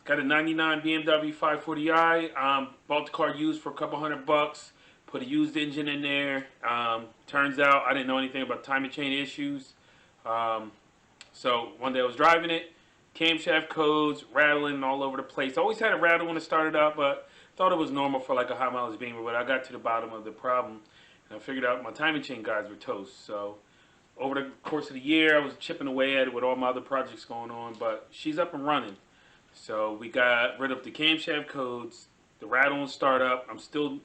Got a 99 BMW 540i. Bought the car used for a couple $100. Put a used engine in there. Turns out I didn't know anything about timing chain issues. Um, so one day I was driving it, camshaft codes rattling all over the place. I always had a rattle when it started up, but thought it was normal for like a high mileage Beamer. But I got to the bottom of the problem, and I figured out my timing chain guides were toast. So over the course of the year, I was chipping away at it with all my other projects going on. But she's up and running. So we got rid of the camshaft codes, the rattle and startup. I'm still,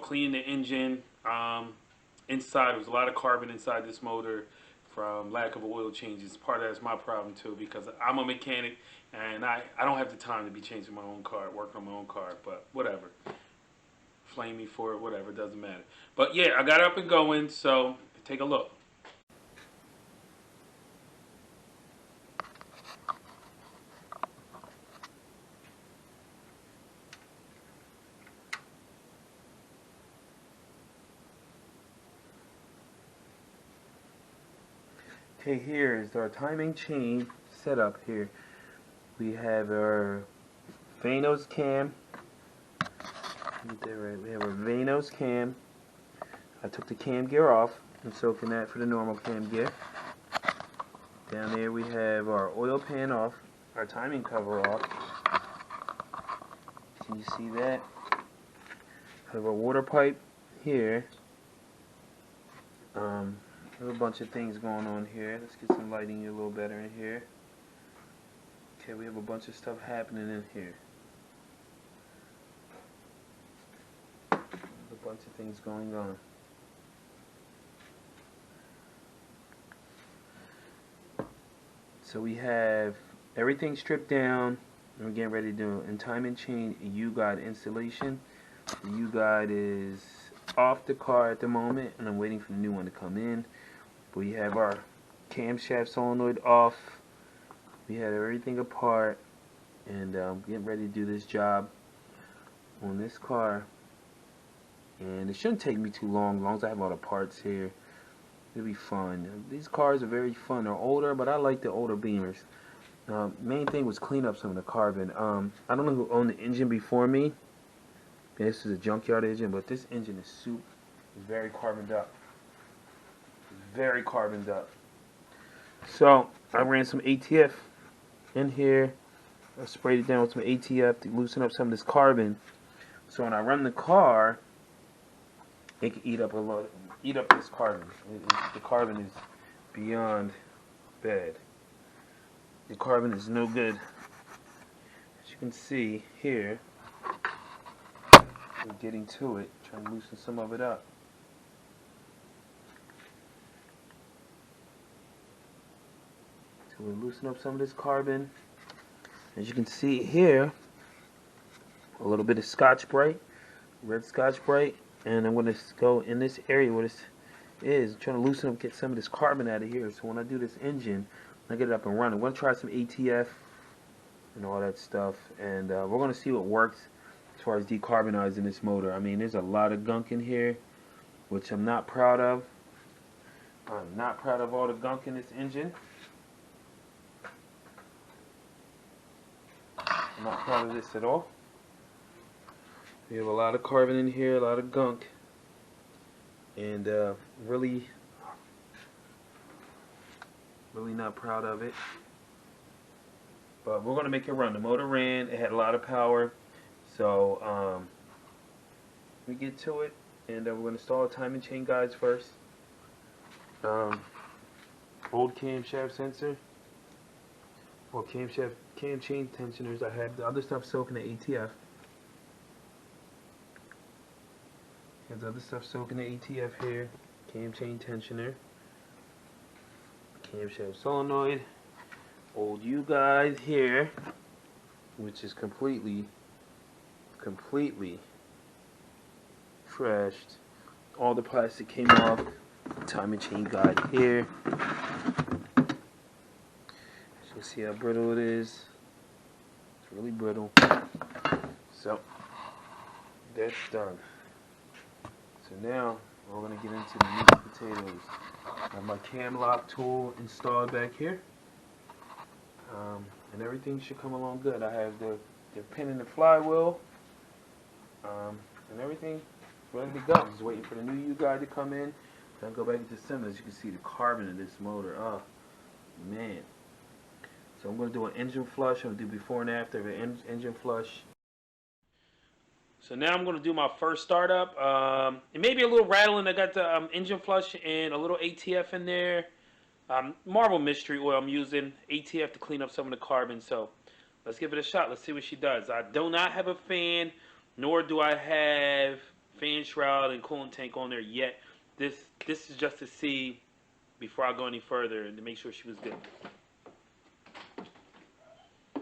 cleaning the engine. Inside, there was a lot of carbon inside this motor from lack of oil changes. Part of that's my problem too because I'm a mechanic and I don't have the time to be changing my own car, working on my own car. But whatever, flame me for it, whatever, doesn't matter. But yeah, I got up and going. So take a look. Okay, here is our timing chain setup here. We have our Vanos cam. Get that right. We have our Vanos cam. I took the cam gear off. I'm soaking that for the normal cam gear. Down there we have our oil pan off, our timing cover off. Can you see that? I have a water pipe here. We have a bunch of things going on here. Let's get some lighting a little better in here. Okay, we have a bunch of stuff happening in here. There's a bunch of things going on. So we have everything stripped down, and we're getting ready to do a timing chain U-guide installation. The U-guide is off the car at the moment, and I'm waiting for the new one to come in. We have our camshaft solenoid off. We have everything apart, and getting ready to do this job on this car. And it shouldn't take me too long, as long as I have all the parts here. It'll be fun. These cars are very fun. They're older, but I like the older Beamers. Main thing was clean up some of the carbon. I don't know who owned the engine before me. This is a junkyard engine, but this engine is soup. It's very carboned up. Very carboned up. So I ran some ATF in here. I sprayed it down with some ATF to loosen up some of this carbon. So when I run the car, it can eat up this carbon. The carbon is beyond bad. The carbon is no good. As you can see here, we're getting to it, trying to loosen some of it up. So we're loosening up some of this carbon. As you can see here, a little bit of Scotch-Brite, red Scotch-Brite, and I'm going to go in this area where this is, trying to loosen up, get some of this carbon out of here. So when I do this engine, I get it up and running. I'm going to try some ATF and all that stuff, and we're going to see what works as far as decarbonizing this motor. I mean, there's a lot of gunk in here, which I'm not proud of. I'm not proud of all the gunk in this engine. I'm not proud of this at all. We have a lot of carbon in here, a lot of gunk, and really not proud of it. But we're going to make it run. The motor ran, it had a lot of power, so we get to it, and we're going to install the timing chain guides first. Old camshaft sensor, or cam chain tensioners. I had the other stuff soaking the ATF. There's other stuff soaking the ATF here. Cam chain tensioner, camshaft solenoid, old U-guide here, which is completely trashed. All the plastic came off. Timing chain guide here. As you can see how brittle it is. It's really brittle. So that's done. So now we're going to get into the meat and potatoes. I have my cam lock tool installed back here. And and everything should come along good. I have the pin in the flywheel, and everything ready to go. I'm just waiting for the new U-guide to come in. Then go back into sim. As you can see, the carbon in this motor. Oh man. So I'm going to do an engine flush. I'm going to do before and after of an engine flush. So now I'm going to do my first startup. It may be a little rattling. I got the engine flush and a little ATF in there. Marble Mystery Oil I'm using. ATF to clean up some of the carbon. So let's give it a shot. Let's see what she does. I do not have a fan, nor do I have fan shroud and coolant tank on there yet. This is just to see before I go any further and to make sure she was good.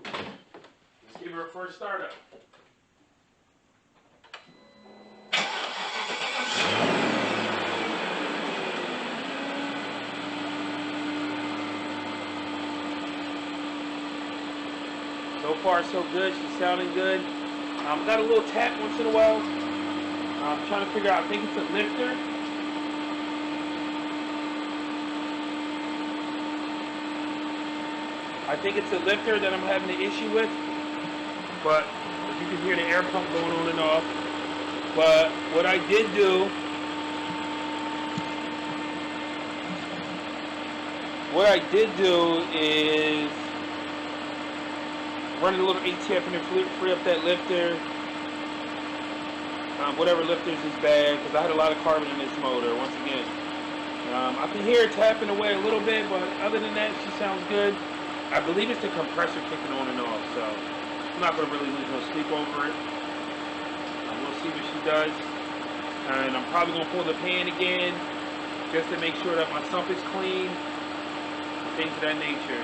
Let's give her a first startup. So far, so good. She's sounding good. Got a little tap once in a while. I'm trying to figure out. I think it's a lifter. I think it's a lifter that I'm having an issue with. But you can hear the air pump going on and off. But what I did do. Is run a little ATF in there, free up that lifter. Whatever lifters is bad, because I had a lot of carbon in this motor, once again. I can hear it tapping away a little bit, but other than that, she sounds good. I believe it's the compressor kicking on and off, so I'm not going to really lose no sleep over it. We'll see what she does. And I'm probably going to pull the pan again, just to make sure that my sump is clean, things of that nature.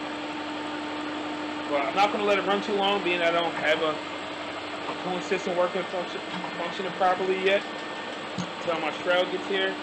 But I'm not going to let it run too long, being that I don't have a cooling system functioning properly yet until my shroud gets here.